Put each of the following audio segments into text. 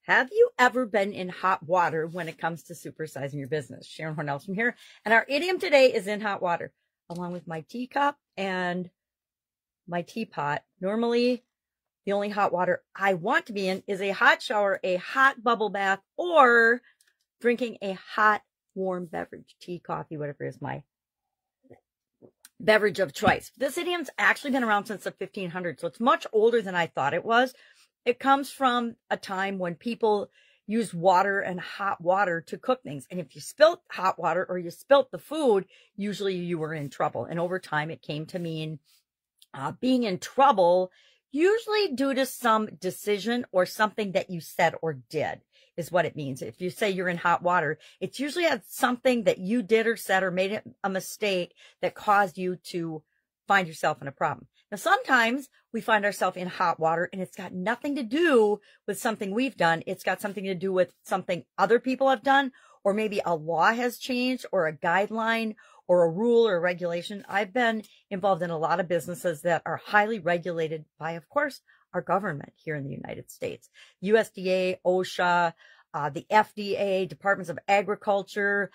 Have you ever been in hot water when it comes to supersizing your business? Sharon Horne-Ellstrom here. And our idiom today is in hot water, along with my teacup and my teapot. Normally, the only hot water I want to be in is a hot shower, a hot bubble bath, or drinking a hot, warm beverage, tea, coffee, whatever is my beverage of choice. This idiom's actually been around since the 1500s, so it's much older than I thought it was. It comes from a time when people used water and hot water to cook things. And if you spilt hot water or you spilt the food, usually you were in trouble. And over time, it came to mean being in trouble, usually due to some decision or something that you said or did is what it means. If you say you're in hot water, it's usually something that you did or said or made a mistake that caused you to find yourself in a problem. Now, sometimes we find ourselves in hot water and it's got nothing to do with something we've done. It's got something to do with something other people have done, or maybe a law has changed or a guideline or a rule or a regulation. I've been involved in a lot of businesses that are highly regulated by, of course, our government here in the United States. USDA, OSHA, the FDA, Departments of Agriculture,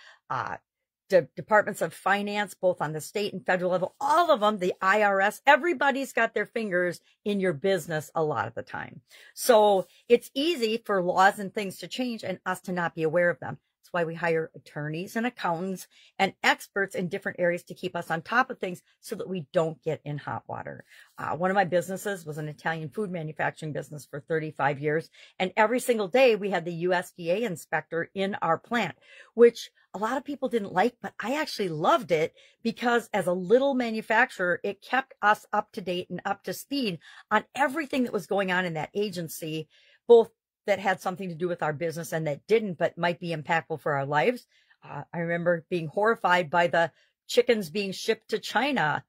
Departments of Finance, both on the state and federal level, all of them, the IRS, everybody's got their fingers in your business a lot of the time. So it's easy for laws and things to change and us to not be aware of them. That's why we hire attorneys and accountants and experts in different areas to keep us on top of things so that we don't get in hot water. One of my businesses was an Italian food manufacturing business for 35 years. And every single day we had the USDA inspector in our plant, which a lot of people didn't like, but I actually loved it because as a little manufacturer, it kept us up to date and up to speed on everything that was going on in that agency, both that had something to do with our business and that didn't, but might be impactful for our lives. I remember being horrified by the chickens being shipped to China,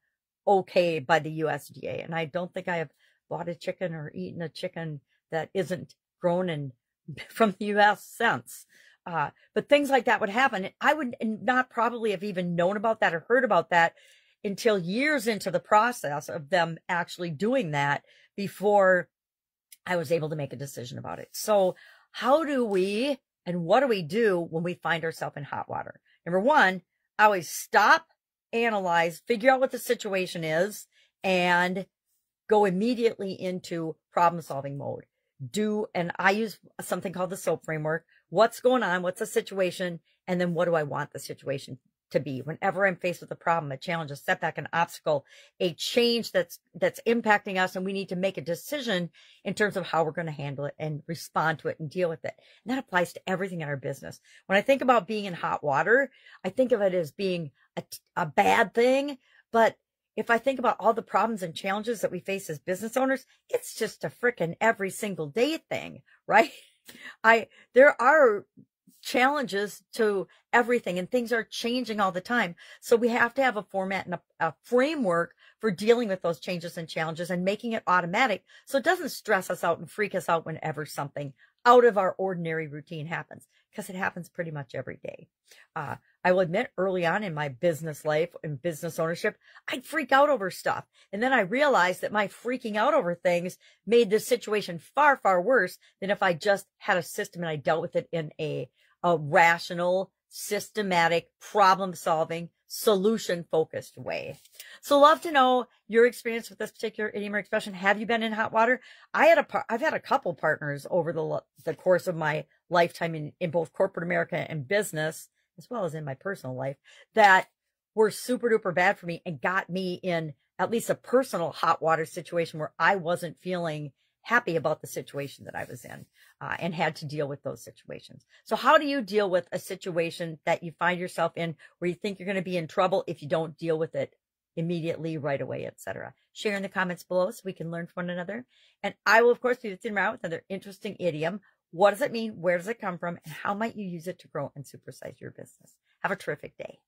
okay, by the USDA. And I don't think I have bought a chicken or eaten a chicken that isn't grown from the US since. But things like that would happen. I would not probably have even known about that or heard about that until years into the process of them actually doing that before I was able to make a decision about it. So how do we and what do we do when we find ourselves in hot water? Number one, I always stop, analyze, figure out what the situation is, and go immediately into problem solving mode. And I use something called the SOAP framework. What's going on? What's the situation? And then what do I want the situation to be? Whenever I'm faced with a problem, a challenge, a setback, an obstacle, a change that's impacting us, and we need to make a decision in terms of how we're going to handle it and respond to it and deal with it. And that applies to everything in our business. When I think about being in hot water, I think of it as being a bad thing. But if I think about all the problems and challenges that we face as business owners, it's just a frickin' every single day thing, right? There are challenges to everything and things are changing all the time. So we have to have a format and a framework for dealing with those changes and challenges and making it automatic so it doesn't stress us out and freak us out whenever something out of our ordinary routine happens, because it happens pretty much every day. I will admit early on in my business life and business ownership, I'd freak out over stuff. And then I realized that my freaking out over things made the situation far, far worse than if I just had a system and I dealt with it in a rational, systematic, problem-solving, solution-focused way. So love to know your experience with this particular idiom or expression. Have you been in hot water? I've had a couple partners over the course of my lifetime in both corporate America and business, as well as in my personal life, that were super duper bad for me and got me in at least a personal hot water situation where I wasn't feeling happy about the situation that I was in and had to deal with those situations. So how do you deal with a situation that you find yourself in where you think you're going to be in trouble if you don't deal with it immediately, right away, etc.? Share in the comments below so we can learn from one another. And I will, of course, be sitting around with another interesting idiom. What does it mean? Where does it come from? And how might you use it to grow and supersize your business? Have a terrific day.